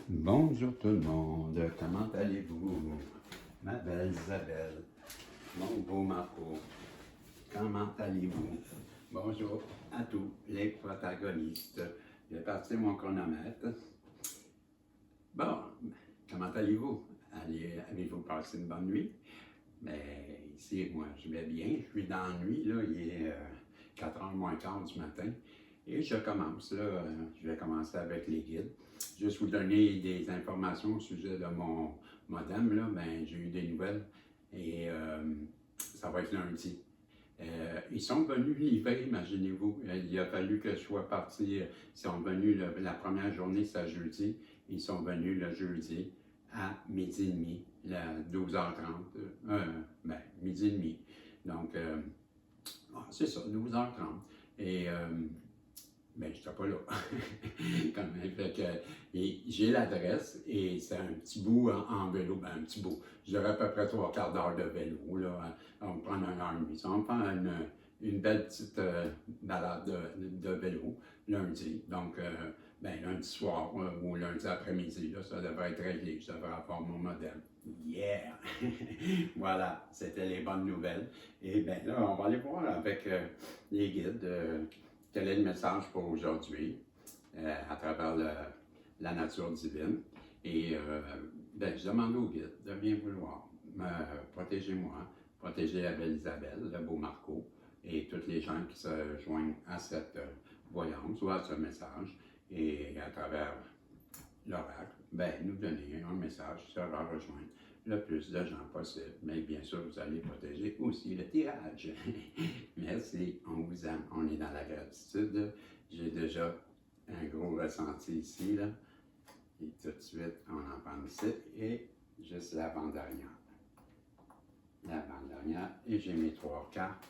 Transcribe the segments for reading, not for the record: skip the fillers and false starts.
Bonjour tout le monde, comment allez-vous? Ma belle Isabelle, mon beau Marco, comment allez-vous? Bonjour à tous les protagonistes. Je vais partir mon chronomètre. Bon, comment allez-vous? Avez-vous passé une bonne nuit? Mais ici, moi, je vais bien. Je suis dans la nuit, là, il est 4h moins quart du matin. Et je commence, là, je vais commencer avec les guides. Juste vous donner des informations au sujet de mon modem, là, ben, j'ai eu des nouvelles et ça va être lundi. Ils sont venus livrer, imaginez-vous. Il a fallu que je sois parti. Ils sont venus, la première journée, c'est jeudi. Ils sont venus le jeudi à midi et demi, 12h30. Ben, midi et demi. Donc, c'est ça, 12h30. Et ben, je n'étais pas là. Quand même. Fait que, j'ai l'adresse et c'est un petit bout en vélo. Ben, un petit bout. J'aurais à peu près 3/4 d'heure de vélo. Là. On va prendre 1h30. Ça va me faire une belle petite balade de vélo lundi. Donc, ben, lundi soir ou lundi après-midi, là, ça devrait être réglé. Je devrais avoir mon modèle. Yeah! Voilà, c'était les bonnes nouvelles. Et bien là, on va aller voir avec les guides quel est le message pour aujourd'hui à travers la nature divine. Et ben, je demande aux guides de bien vouloir protégez-moi, protéger la belle Isabelle, le beau Marco et toutes les gens qui se joignent à cette voyance ou à ce message et à travers l'oracle, ben, nous donner un message qui sera rejoindre le plus de gens possible. Mais bien sûr, vous allez protéger aussi le tirage. Merci, on vous aime, on est dans la gratitude. J'ai déjà un gros ressenti ici, là. Et tout de suite, on en prend ici. Et juste l'avant-dernière. L'avant-dernière. Et j'ai mes 3 cartes.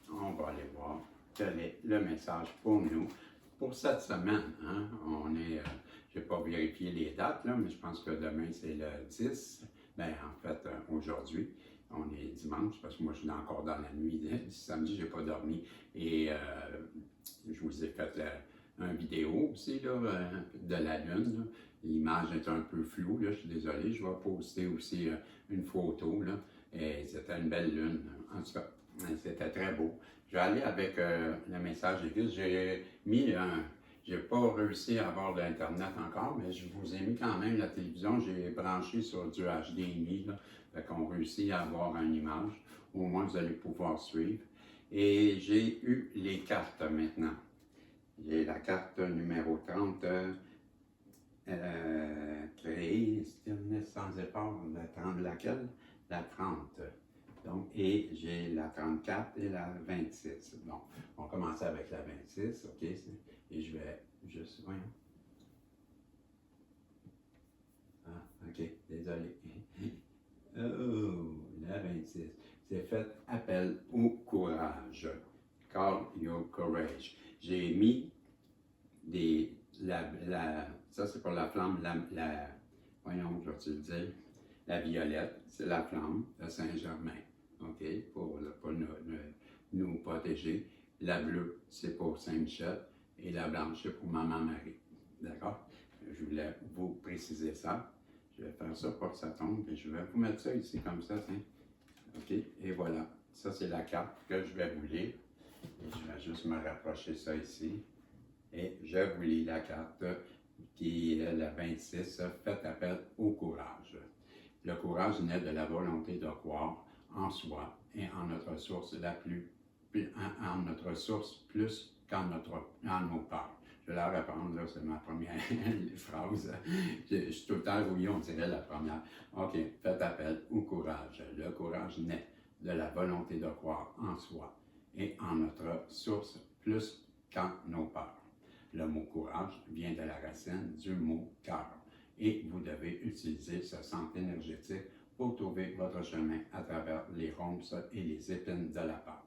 On va aller voir quel est le message pour nous pour cette semaine. Hein? Je n'ai pas vérifié les dates, là, mais je pense que demain c'est le 10. Ben, en fait, aujourd'hui, on est dimanche, parce que moi je suis encore dans la nuit. Samedi, je n'ai pas dormi. Et je vous ai fait une vidéo aussi là, de la Lune. L'image est un peu floue, là, je suis désolé. Je vais poster aussi une photo. Là, et c'était une belle Lune. En tout cas, c'était très beau. Je vais aller avec le message écrit. J'ai pas réussi à avoir de l'Internet encore, mais je vous ai mis quand même la télévision. J'ai branché sur du HDMI, là, fait qu'on réussit à avoir une image. Au moins, vous allez pouvoir suivre. Et j'ai eu les cartes maintenant. J'ai la carte numéro 30, créée, sans effort, la 30 laquelle? La 30. Donc, et j'ai la 34 et la 26. Bon, on commence avec la 26, OK? Et je vais juste, voyons. Ah, OK, désolé. Oh, la 26. C'est fait appel au courage. Call your courage. J'ai mis ça c'est pour la flamme, voyons, je vais te le dire, la violette, c'est la flamme de Saint-Germain, OK, pour nous protéger. La bleue, c'est pour Saint-Michel et la blanche, c'est pour Maman Marie, d'accord? Je voulais vous préciser ça. Je vais faire ça pour que ça tombe et je vais vous mettre ça ici comme ça, tiens. OK, et voilà. Ça, c'est la carte que je vais vous lire. Et je vais juste me rapprocher ça ici. Et je vous lis la carte qui est la 26, faites appel au courage. Le courage naît de la volonté de croire en soi et en notre source en notre source plus qu'en nos peurs. Je vais la reprendre, là, c'est ma première phrase. Je suis tout le temps rouillé, on dirait la première. OK, faites appel au courage. Le courage naît de la volonté de croire en soi et en notre source plus qu'en nos peurs. Le mot courage vient de la racine du mot cœur et vous devez utiliser ce centre énergétique pour trouver votre chemin à travers les ronces et les épines de la peur.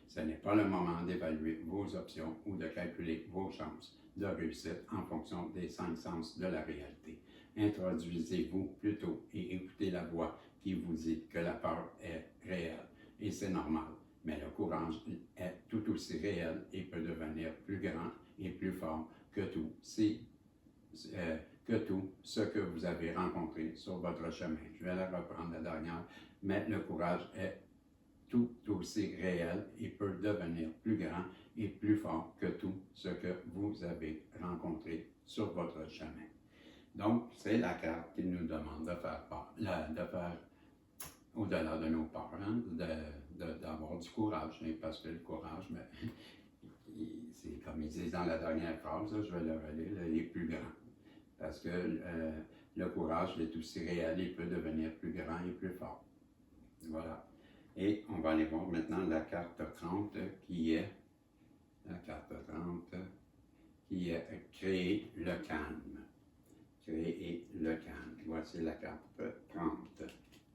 Ce n'est pas le moment d'évaluer vos options ou de calculer vos chances de réussite en fonction des 5 sens de la réalité. Introduisez-vous plutôt et écoutez la voix qui vous dit que la peur est réelle et c'est normal. Mais le courage est tout aussi réel et peut devenir plus grand et plus fort que tout si que tout ce que vous avez rencontré sur votre chemin. Je vais la reprendre la dernière, mais le courage est tout aussi réel et peut devenir plus grand et plus fort que tout ce que vous avez rencontré sur votre chemin. Donc, c'est la carte qui nous demande de faire de faire au-delà de nos peurs, hein, d'avoir du courage, parce que le courage, c'est comme ils disent dans la dernière phrase, là, je vais le relire, il est plus grand. Parce que le courage est aussi réel, il peut devenir plus grand et plus fort. Voilà. Et on va aller voir maintenant la carte 30 qui est créer le calme. Créer le calme. Voici la carte 30.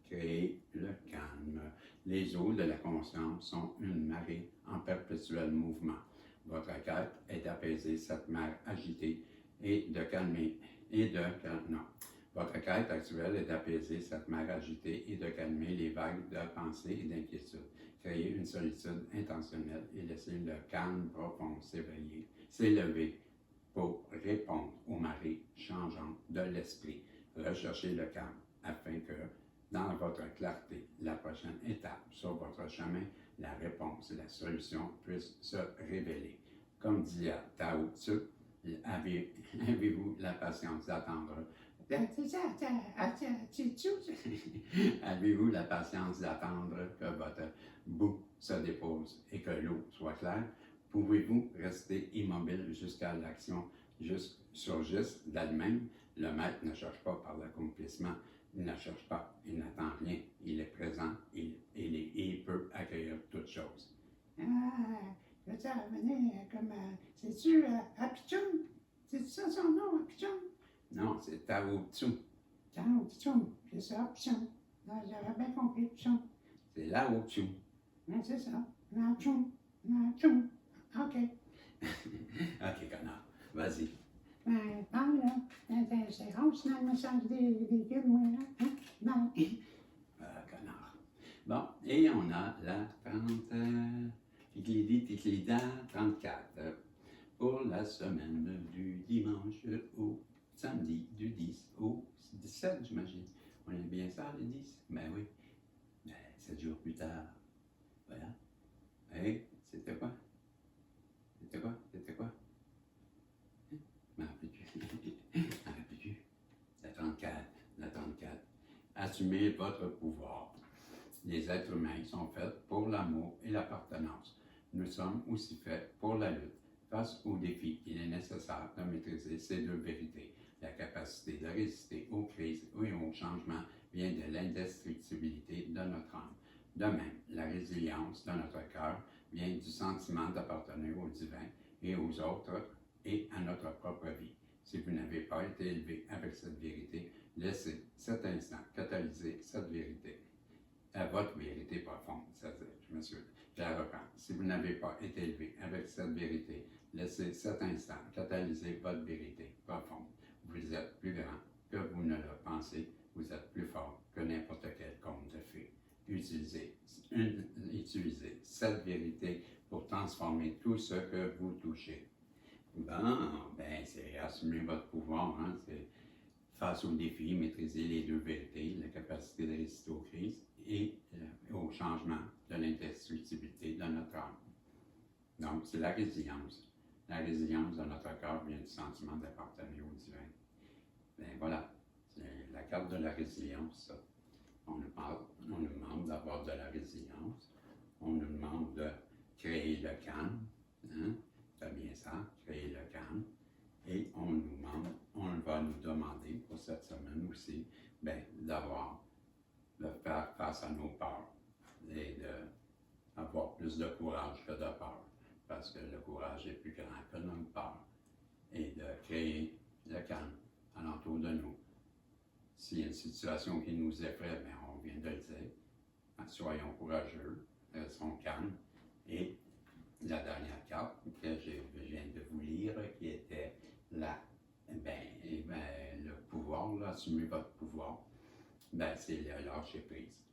Créer le calme. Les eaux de la conscience sont une marée en perpétuel mouvement. Votre quête est d'apaiser cette mer agitée et de calmer Votre quête actuelle est d'apaiser cette mer agitée et de calmer les vagues de pensée et d'inquiétude. Créer une solitude intentionnelle et laisser le calme profond s'élever pour répondre aux marées changeantes de l'esprit. Recherchez le calme afin que, dans votre clarté, la prochaine étape sur votre chemin, la réponse et la solution puissent se révéler. Comme dit Tao Tzu, avez-vous la patience d'attendre Avez-vous la patience d'attendre que votre boue se dépose et que l'eau soit claire? Pouvez-vous rester immobile jusqu'à l'action surgisse d'elle-même? Le maître ne cherche pas par l'accomplissement, il ne cherche pas, il n'attend rien, il est présent, il peut accueillir toutes choses. Veux-tu revenir comme, c'est-tu Apichon? C'est ça son nom, Apichon? Non, c'est Tao Tzu. Tao Tzu, c'est ça, Apichon. J'avais bien compris, Apichon. C'est Lao Tzu. C'est ça, Apichon, Apichon. OK. OK, connard, vas-y. Parle, là. C'est rose dans le message des guides, moi, là. Hein? Non. Connard. Bon, et on a la 34 pour la semaine du dimanche au samedi, du 10 au 17, j'imagine. On aime bien ça, le 10? Ben oui. Ben, 7 jours plus tard. Voilà. Hey, c'était quoi? C'était quoi? C'était quoi? M'en rappelles-tu? La 34. La 34. Assumez votre pouvoir. Les êtres humains sont faits pour l'amour et l'appartenance. Nous sommes aussi faits pour la lutte. Face aux défis, il est nécessaire de maîtriser ces deux vérités. La capacité de résister aux crises et aux changements vient de l'indestructibilité de notre âme. De même, la résilience de notre cœur vient du sentiment d'appartenir au divin et aux autres et à notre propre vie. Si vous n'avez pas été élevé avec cette vérité, laissez cet instant catalyser cette vérité. À votre vérité profonde, c'est-à-dire, je la reprends. Si vous n'avez pas été élevé avec cette vérité, laissez cet instant catalyser votre vérité profonde. Vous êtes plus grand que vous ne le pensez, vous êtes plus fort que n'importe quel conte de fées. Utilisez cette vérité pour transformer tout ce que vous touchez. Bon, ben, c'est assumer votre pouvoir, hein, c'est face aux défis, maîtriser les deux vérités, la capacité de résister aux crises et au changement de l'indestructibilité de notre âme. Donc, c'est la résilience. La résilience de notre cœur vient du sentiment d'appartenir au divin. Bien voilà, c'est la carte de la résilience. On nous demande d'avoir de la résilience. On nous demande de créer le calme. Hein? C'est bien ça, créer le calme. Et on va nous demander pour cette semaine aussi, de faire face à nos peurs et d'avoir plus de courage que de peur, parce que le courage est plus grand que notre peur, et de créer le calme alentour de nous. S'il y a une situation qui nous effraie, bien, on vient de le dire, soyons courageux, restons calmes, et la dernière carte que je viens de vous lire, qui était le pouvoir, là, assumer votre pouvoir, c'est le lâcher prise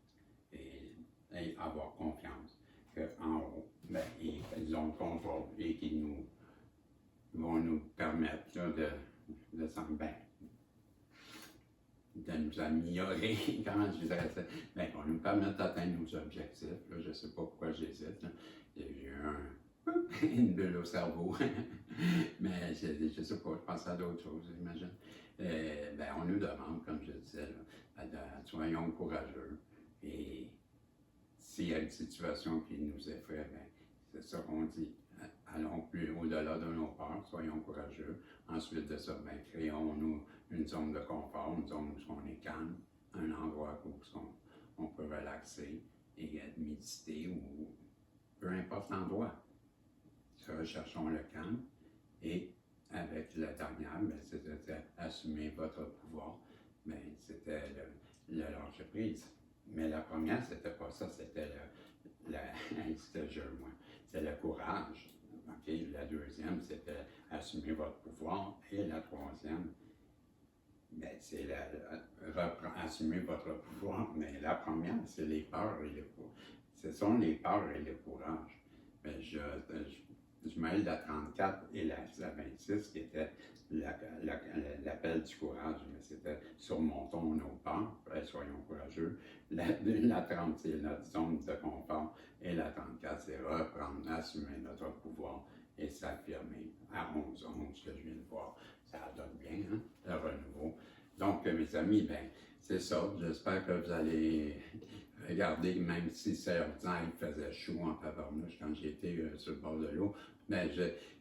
et avoir confiance qu'en haut, ils ont le contrôle et qu'ils vont nous permettre là, de sentir, de nous améliorer, comment je dirais ça, bien, qu'on nous permette d'atteindre nos objectifs. Là, je ne sais pas pourquoi j'hésite. J'ai eu une bulle au cerveau. Mais je ne sais pas, je pense à d'autres choses, j'imagine. Ben, on nous demande, comme je disais, là, soyons courageux. Et s'il y a une situation qui nous effraie, ben, c'est ça qu'on dit. Allons plus au-delà de nos peurs, soyons courageux. Ensuite de ça, ben, créons-nous une zone de confort, une zone où on est calme, un endroit où on peut relaxer et méditer ou peu importe l'endroit. Recherchons le calme et avec la dernière, ben, c'était assumer votre pouvoir, ben, c'était le lâcher prise. Mais la première, c'était pas ça, c'était c'était le courage. Okay? La deuxième, c'était assumer votre pouvoir. Et la troisième, ben, c'est assumer votre pouvoir. Mais la première, c'est les peurs et le courage. Ce sont les peurs et le courage. Ben, je mêle la 34 et la 26 qui était l'appel du courage, mais c'était surmontons nos peurs, soyons courageux. La 30, c'est notre zone de confort, et la 34, c'est reprendre, assumer notre pouvoir et s'affirmer à 11 que je viens de voir. Ça donne bien, hein, le renouveau. Donc, mes amis, ben, c'est ça. J'espère que vous allez regarder, même si c'est ordinaire, il faisait chaud en tabarnouche quand j'étais sur le bord de l'eau. Ben,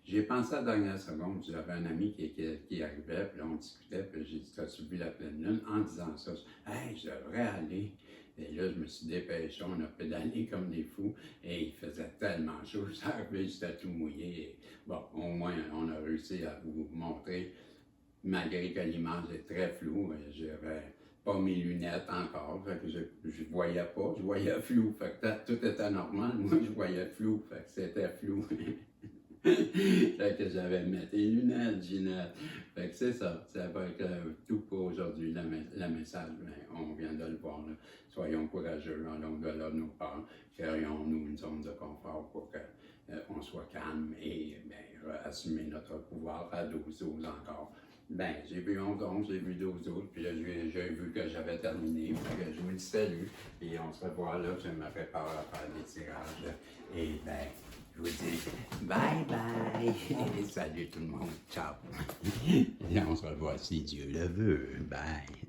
j'ai pensé à la dernière seconde, j'avais un ami qui arrivait, puis là, on discutait, puis j'ai dit, t'as-tu vu la pleine lune? En disant ça, hey, je devrais aller. Et là, je me suis dépêché, on a pédalé comme des fous, et il faisait tellement chaud, je suis arrivé, j'étais tout mouillé. Et, bon, au moins, on a réussi à vous montrer, malgré que l'image est très floue, j'avais pas mes lunettes encore, fait que je voyais pas, je voyais flou, fait que tout était normal, moi je voyais flou, fait que c'était flou. Fait que j'avais mis tes lunettes, Ginette. Fait que c'est ça. Ça va être tout pour aujourd'hui. Le message, ben, on vient de le voir. Là. Soyons courageux, allons au-delà de nos peurs. Créons-nous une zone de confort pour qu'on soit calme et ben, assumer notre pouvoir à 12 encore. Ben, j'ai vu 11 j'ai vu 12 puis là, j'ai vu que j'avais terminé. Fait que je vous dis salut, et on se revoit là. Je me prépare à faire des tirages. Et ben, je vous dis bye bye. Salut tout le monde. Ciao. Et on se revoit si Dieu le veut. Bye.